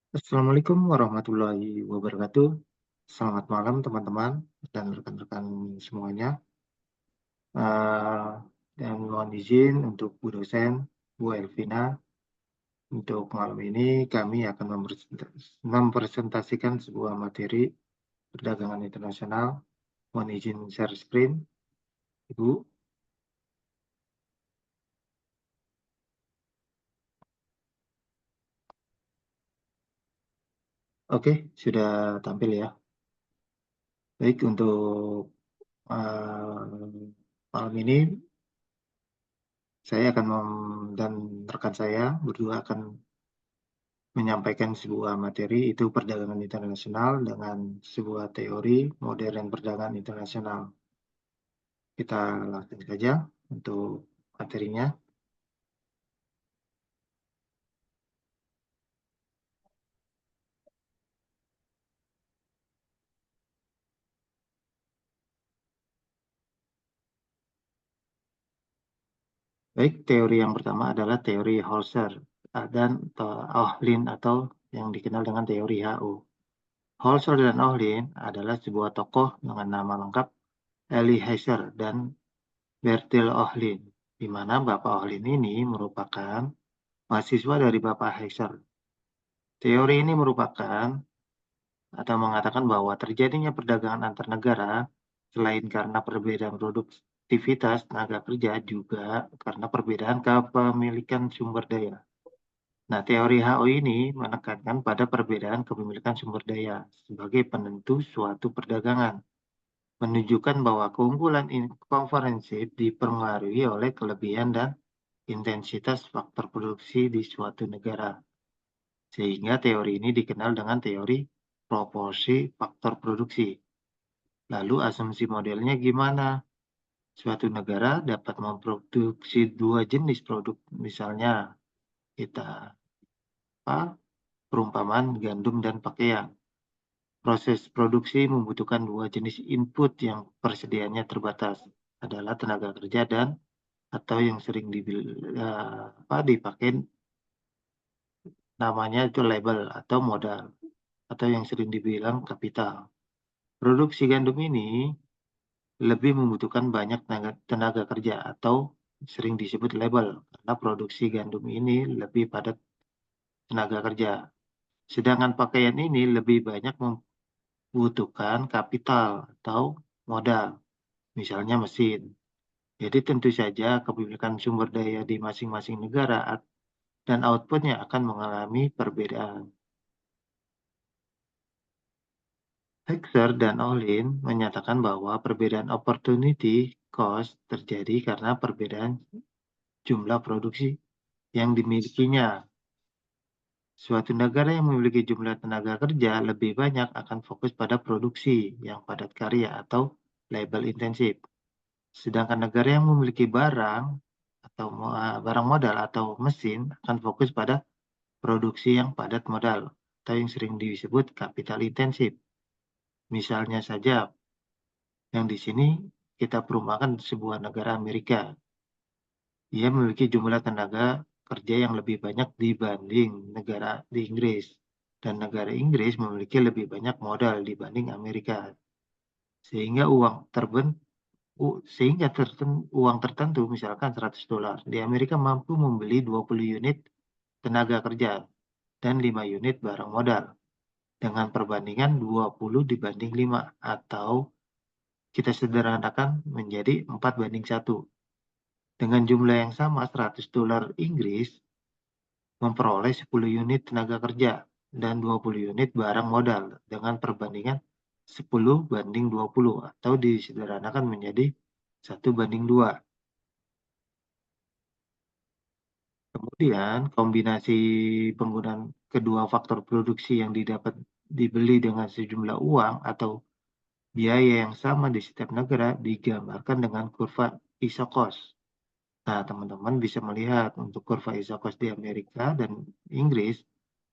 Assalamualaikum warahmatullahi wabarakatuh. Selamat malam teman-teman dan rekan-rekan semuanya. Eh, dan mohon izin untuk Bu dosen, Bu Elvina, untuk malam ini kami akan mempresentasikan sebuah materi perdagangan internasional. Mohon izin share screen, Ibu. Oke, sudah tampil ya. Baik, untuk malam ini saya akan dan rekan saya berdua akan menyampaikan sebuah materi itu perdagangan internasional dengan sebuah teori modern perdagangan internasional. Kita langsung saja untuk materinya. Baik, teori yang pertama adalah teori Holzer dan Ohlin atau yang dikenal dengan teori HO. Holzer dan Ohlin adalah sebuah tokoh dengan nama lengkap Eliezer dan Bertil Ohlin, di mana Bapak Ohlin ini merupakan mahasiswa dari Bapak Heiser. Teori ini merupakan atau mengatakan bahwa terjadinya perdagangan antar negara selain karena perbedaan produktivitas tenaga kerja juga karena perbedaan kepemilikan sumber daya. Nah, teori HO ini menekankan pada perbedaan kepemilikan sumber daya sebagai penentu suatu perdagangan, menunjukkan bahwa keunggulan komprehensif dipengaruhi oleh kelebihan dan intensitas faktor produksi di suatu negara. Sehingga teori ini dikenal dengan teori proporsi faktor produksi. Lalu asumsi modelnya gimana? Suatu negara dapat memproduksi dua jenis produk, misalnya kita perumpamaan gandum dan pakaian. Proses produksi membutuhkan dua jenis input yang persediaannya terbatas, adalah tenaga kerja dan atau yang sering dipakai namanya itu label atau modal atau yang sering dibilang kapital. Produksi gandum ini lebih membutuhkan banyak tenaga kerja atau sering disebut label karena produksi gandum ini lebih padat tenaga kerja. Sedangkan pakaian ini lebih banyak membutuhkan kapital atau modal, misalnya mesin. Jadi tentu saja kepemilikan sumber daya di masing-masing negara dan outputnya akan mengalami perbedaan. Hexer dan Olin menyatakan bahwa perbedaan opportunity cost terjadi karena perbedaan jumlah produksi yang dimilikinya. Suatu negara yang memiliki jumlah tenaga kerja lebih banyak akan fokus pada produksi yang padat karya atau labor intensif. Sedangkan negara yang memiliki barang modal atau mesin akan fokus pada produksi yang padat modal atau yang sering disebut capital intensif. Misalnya saja yang di sini kita perumpakan sebuah negara Amerika. Ia memiliki jumlah tenaga kerja yang lebih banyak dibanding negara di Inggris. Dan negara Inggris memiliki lebih banyak modal dibanding Amerika. Sehingga uang tertentu misalkan $100 di Amerika mampu membeli 20 unit tenaga kerja dan 5 unit barang modal dengan perbandingan 20 dibanding 5 atau kita sederhanakan menjadi 4:1. Dengan jumlah yang sama $100 Inggris memperoleh 10 unit tenaga kerja dan 20 unit barang modal dengan perbandingan 10:20 atau disederhanakan menjadi 1:2. Kemudian kombinasi penggunaan kedua faktor produksi yang didapat dibeli dengan sejumlah uang atau biaya yang sama di setiap negara digambarkan dengan kurva isokos. Nah, teman-teman bisa melihat untuk kurva isokos di Amerika dan Inggris,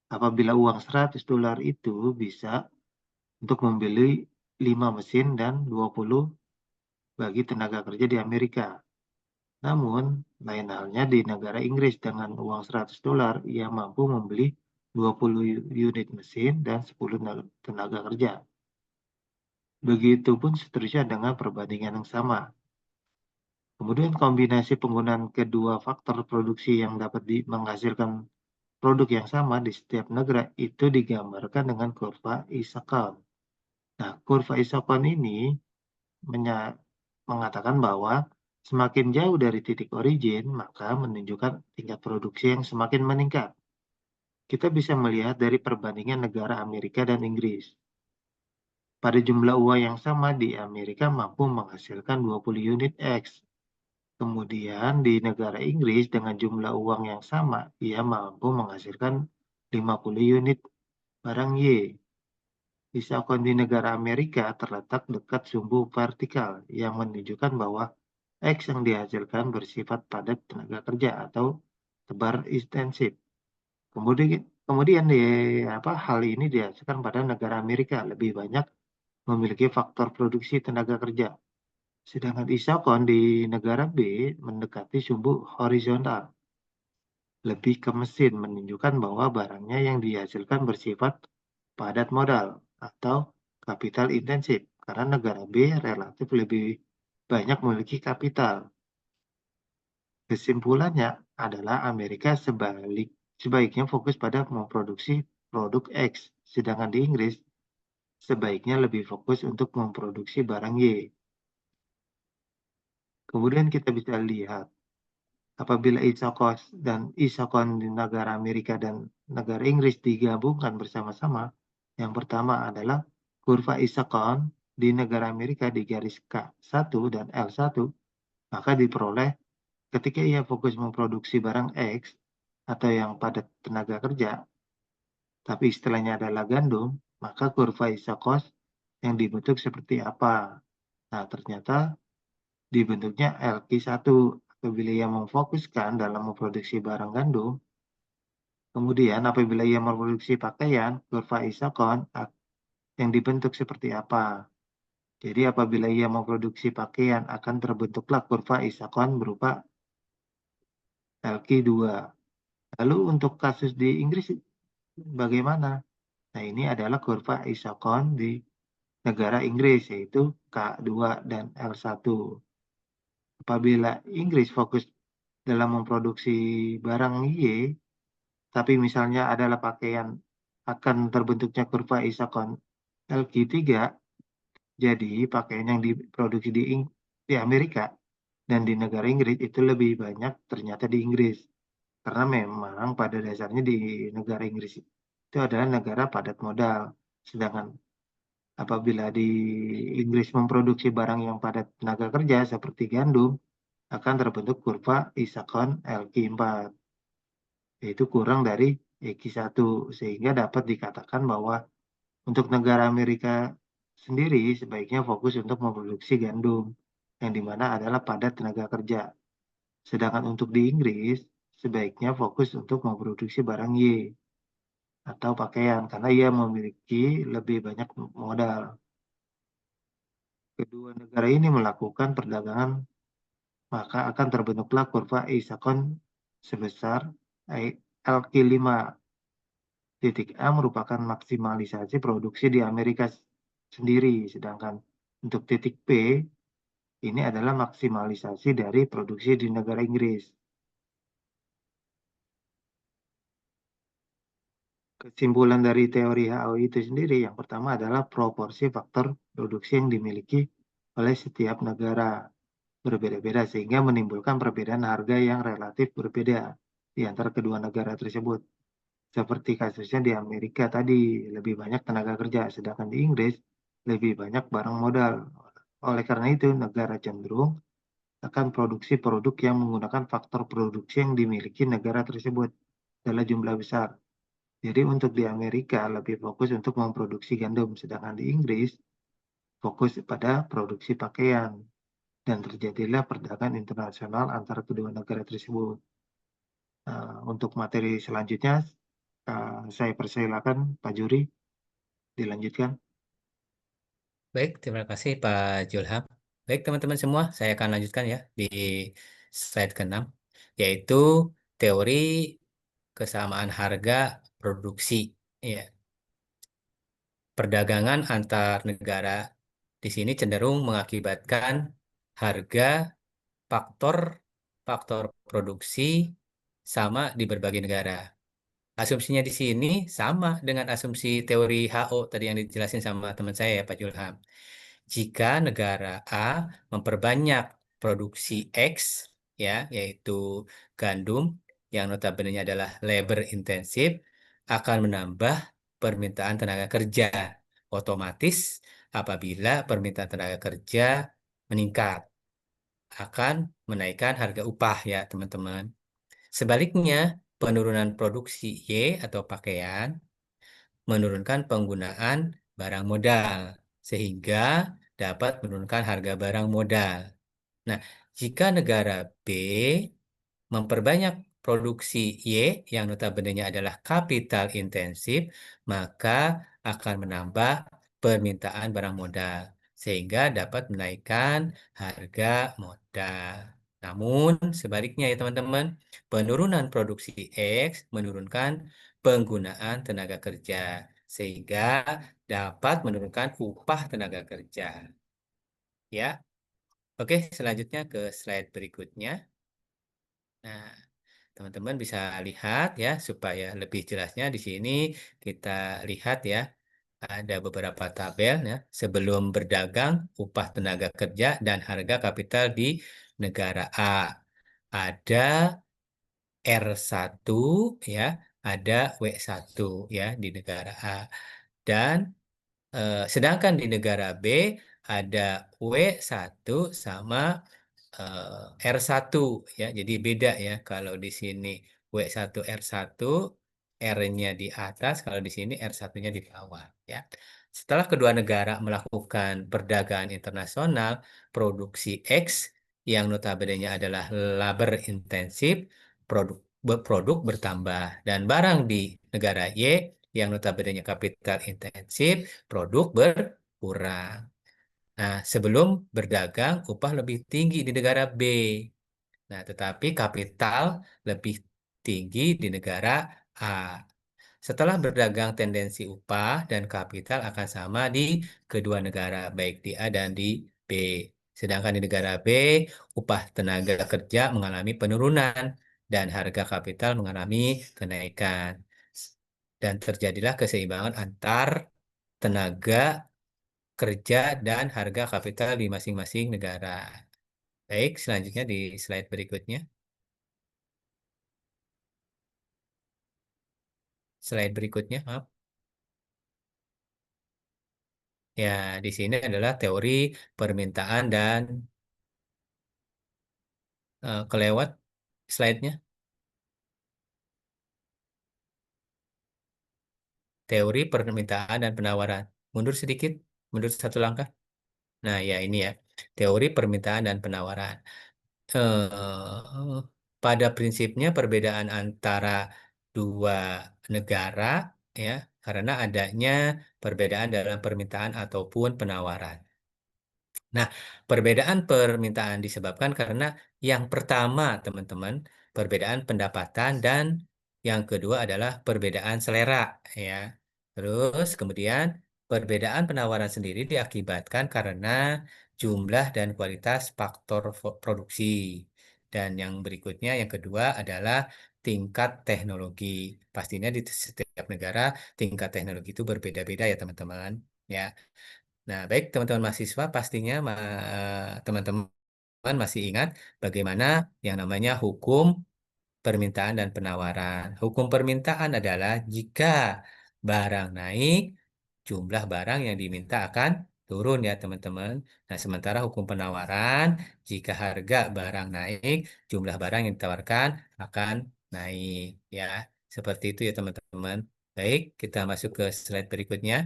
apabila uang $100 itu bisa untuk membeli 5 mesin dan 20 bagi tenaga kerja di Amerika. Namun, lain halnya di negara Inggris dengan uang $100, ia mampu membeli 20 unit mesin, dan 10 tenaga kerja. Begitupun seterusnya dengan perbandingan yang sama. Kemudian kombinasi penggunaan kedua faktor produksi yang dapat menghasilkan produk yang sama di setiap negara itu digambarkan dengan kurva Isakon. Nah, kurva Isakon ini mengatakan bahwa semakin jauh dari titik origin, maka menunjukkan tingkat produksi yang semakin meningkat. Kita bisa melihat dari perbandingan negara Amerika dan Inggris. Pada jumlah uang yang sama di Amerika mampu menghasilkan 20 unit X. Kemudian di negara Inggris dengan jumlah uang yang sama, ia mampu menghasilkan 50 unit barang Y. Isakon di negara Amerika terletak dekat sumbu vertikal yang menunjukkan bahwa X yang dihasilkan bersifat padat tenaga kerja atau tebar intensif. Kemudian hal ini dihasilkan pada negara Amerika lebih banyak memiliki faktor produksi tenaga kerja. Sedangkan isakon di negara B mendekati sumbu horizontal, lebih ke mesin, menunjukkan bahwa barangnya yang dihasilkan bersifat padat modal atau kapital intensif, karena negara B relatif lebih banyak memiliki kapital. Kesimpulannya adalah Amerika sebaiknya fokus pada memproduksi produk X, sedangkan di Inggris sebaiknya lebih fokus untuk memproduksi barang Y. Kemudian kita bisa lihat apabila isokos dan isokon di negara Amerika dan negara Inggris digabungkan bersama-sama, yang pertama adalah kurva isokon di negara Amerika di garis K1 dan L1, maka diperoleh ketika ia fokus memproduksi barang X atau yang padat tenaga kerja, tapi istilahnya adalah gandum, maka kurva isokos yang dibentuk seperti apa? Nah, ternyata dibentuknya LQ1 apabila ia memfokuskan dalam memproduksi barang gandum. Kemudian apabila ia memproduksi pakaian, kurva isokon yang dibentuk seperti apa? Jadi apabila ia memproduksi pakaian akan terbentuklah kurva isokon berupa LQ2. Lalu untuk kasus di Inggris bagaimana? Nah, ini adalah kurva isokon di negara Inggris, yaitu K2 dan L1. Apabila Inggris fokus dalam memproduksi barang Y, tapi misalnya adalah pakaian, akan terbentuknya kurva isokon LQ3, jadi pakaian yang diproduksi di Amerika dan di negara Inggris itu lebih banyak ternyata di Inggris. Karena memang pada dasarnya di negara Inggris itu adalah negara padat modal. Sedangkan apabila di Inggris memproduksi barang yang padat tenaga kerja seperti gandum, akan terbentuk kurva Isakon LQ4, yaitu kurang dari EQ1, sehingga dapat dikatakan bahwa untuk negara Amerika sendiri sebaiknya fokus untuk memproduksi gandum, yang dimana adalah padat tenaga kerja. Sedangkan untuk di Inggris, sebaiknya fokus untuk memproduksi barang Y atau pakaian, karena ia memiliki lebih banyak modal. Kedua negara ini melakukan perdagangan, maka akan terbentuklah kurva Isakon sebesar LQ5. Titik A merupakan maksimalisasi produksi di Amerika sendiri, sedangkan untuk titik P ini adalah maksimalisasi dari produksi di negara Inggris. Kesimpulan dari teori HO itu sendiri, yang pertama adalah proporsi faktor produksi yang dimiliki oleh setiap negara berbeda-beda sehingga menimbulkan perbedaan harga yang relatif berbeda di antara kedua negara tersebut. Seperti kasusnya di Amerika tadi, lebih banyak tenaga kerja, sedangkan di Inggris lebih banyak barang modal. Oleh karena itu, negara cenderung akan produksi produk yang menggunakan faktor produksi yang dimiliki negara tersebut dalam jumlah besar. Jadi untuk di Amerika lebih fokus untuk memproduksi gandum, sedangkan di Inggris fokus pada produksi pakaian. Dan terjadilah perdagangan internasional antara kedua negara tersebut. Untuk materi selanjutnya, saya persilakan Pak Juri dilanjutkan. Baik, terima kasih Pak Julham. Baik, teman-teman semua, saya akan lanjutkan ya di slide ke-6, yaitu teori kesamaan harga produksi. Ya, perdagangan antar negara di sini cenderung mengakibatkan harga faktor faktor produksi sama di berbagai negara. Asumsinya di sini sama dengan asumsi teori HO tadi yang dijelasin sama teman saya ya Pak Julham. Jika negara A memperbanyak produksi X, ya, yaitu gandum yang notabene adalah labor intensif, akan menambah permintaan tenaga kerja. Otomatis apabila permintaan tenaga kerja meningkat, akan menaikkan harga upah ya teman-teman. Sebaliknya, penurunan produksi Y atau pakaian menurunkan penggunaan barang modal, sehingga dapat menurunkan harga barang modal. Nah, jika negara B memperbanyak produksi Y yang notabene adalah kapital intensif, maka akan menambah permintaan barang modal sehingga dapat menaikkan harga modal. Namun sebaliknya ya teman-teman, penurunan produksi X menurunkan penggunaan tenaga kerja sehingga dapat menurunkan upah tenaga kerja. Ya, oke, selanjutnya ke slide berikutnya. Nah, teman-teman bisa lihat ya, supaya lebih jelasnya di sini kita lihat ya, ada beberapa tabel ya, sebelum berdagang, upah tenaga kerja dan harga kapital di negara A. Ada R1 ya, ada W1 ya di negara A. Dan sedangkan di negara B ada W1 sama R1 ya. Jadi beda ya. Kalau di sini W1 R1, R-nya di atas, kalau di sini R1-nya di bawah ya. Setelah kedua negara melakukan perdagangan internasional, produksi X yang notabene adalah labor intensif, produk produk bertambah dan barang di negara Y yang notabene kapital intensif, produk berkurang. Nah, sebelum berdagang, upah lebih tinggi di negara B. Nah, tetapi kapital lebih tinggi di negara A. Setelah berdagang, tendensi upah dan kapital akan sama di kedua negara, baik di A dan di B. Sedangkan di negara B, upah tenaga kerja mengalami penurunan dan harga kapital mengalami kenaikan. Dan terjadilah keseimbangan antar tenaga kerja dan harga kapital di masing-masing negara. Baik, selanjutnya di slide berikutnya. Slide berikutnya, maaf. Ya, di sini adalah teori permintaan dan kelewat slide-nya. Teori permintaan dan penawaran. Mundur sedikit, mundur satu langkah. Nah, ya ini ya. Teori permintaan dan penawaran. Eh, pada prinsipnya perbedaan antara dua negara ya, karena adanya perbedaan dalam permintaan ataupun penawaran. Nah, perbedaan permintaan disebabkan karena yang pertama, teman-teman, perbedaan pendapatan dan yang kedua adalah perbedaan selera, ya. Terus kemudian perbedaan penawaran sendiri diakibatkan karena jumlah dan kualitas faktor produksi. Dan yang berikutnya, yang kedua adalah tingkat teknologi. Pastinya di setiap negara tingkat teknologi itu berbeda-beda ya, teman-teman. Ya. Nah, baik teman-teman mahasiswa, pastinya teman-teman masih ingat bagaimana yang namanya hukum permintaan dan penawaran. Hukum permintaan adalah jika barang naik, jumlah barang yang diminta akan turun ya teman-teman. Nah, sementara hukum penawaran, jika harga barang naik, jumlah barang yang ditawarkan akan naik ya. Seperti itu ya teman-teman. Baik, kita masuk ke slide berikutnya.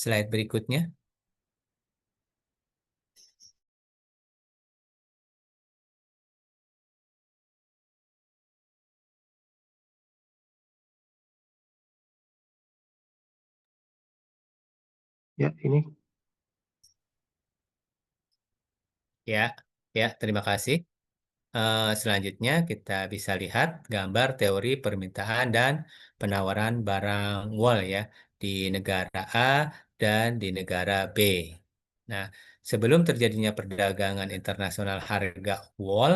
Slide berikutnya. Ya, ini Ya, ya, terima kasih. Selanjutnya kita bisa lihat gambar teori permintaan dan penawaran barang wall ya di negara A dan di negara B. Nah, sebelum terjadinya perdagangan internasional harga wall,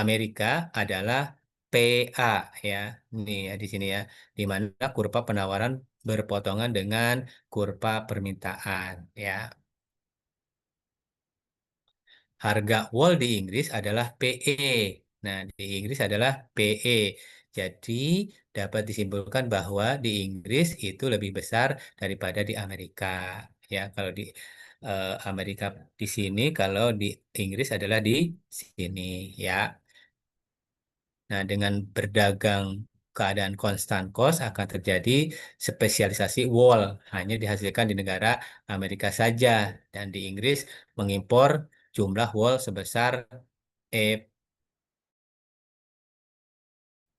Amerika adalah PA ya. Nih ya di sini ya, di mana kurva penawaran berpotongan dengan kurva permintaan ya. Harga wall di Inggris adalah PE. Nah, di Inggris adalah PE. Jadi, dapat disimpulkan bahwa di Inggris itu lebih besar daripada di Amerika. Ya, kalau di Amerika di sini, kalau di Inggris adalah di sini. Ya, nah dengan berdagang keadaan constant cost akan terjadi spesialisasi wall hanya dihasilkan di negara Amerika saja dan di Inggris mengimpor jumlah wall sebesar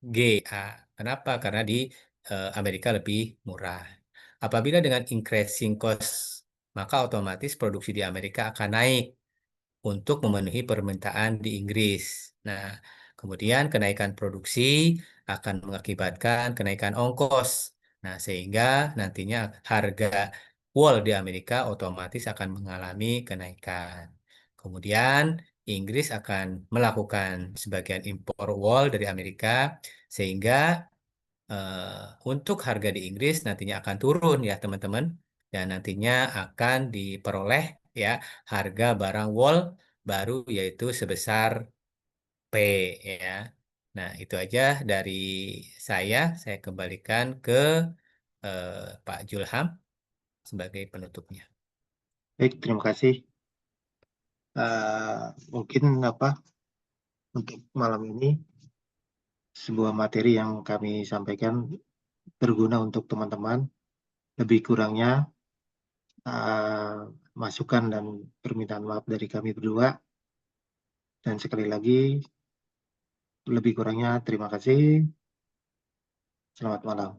EGA. Kenapa? Karena di Amerika lebih murah. Apabila dengan increasing cost, maka otomatis produksi di Amerika akan naik untuk memenuhi permintaan di Inggris. Nah, kemudian kenaikan produksi akan mengakibatkan kenaikan ongkos. Nah, sehingga nantinya harga wall di Amerika otomatis akan mengalami kenaikan. Kemudian Inggris akan melakukan sebagian impor wall dari Amerika sehingga untuk harga di Inggris nantinya akan turun ya teman-teman dan nantinya akan diperoleh ya harga barang wall baru yaitu sebesar P ya. Nah, itu aja dari saya. Saya kembalikan ke Pak Julham sebagai penutupnya. baik, terima kasih. Mungkin apa untuk malam ini sebuah materi yang kami sampaikan berguna untuk teman-teman. Lebih kurangnya uh, masukan dan permintaan maaf dari kami berdua. Dan sekali lagi, lebih kurangnya terima kasih. Selamat malam.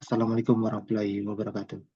Assalamualaikum warahmatullahi wabarakatuh.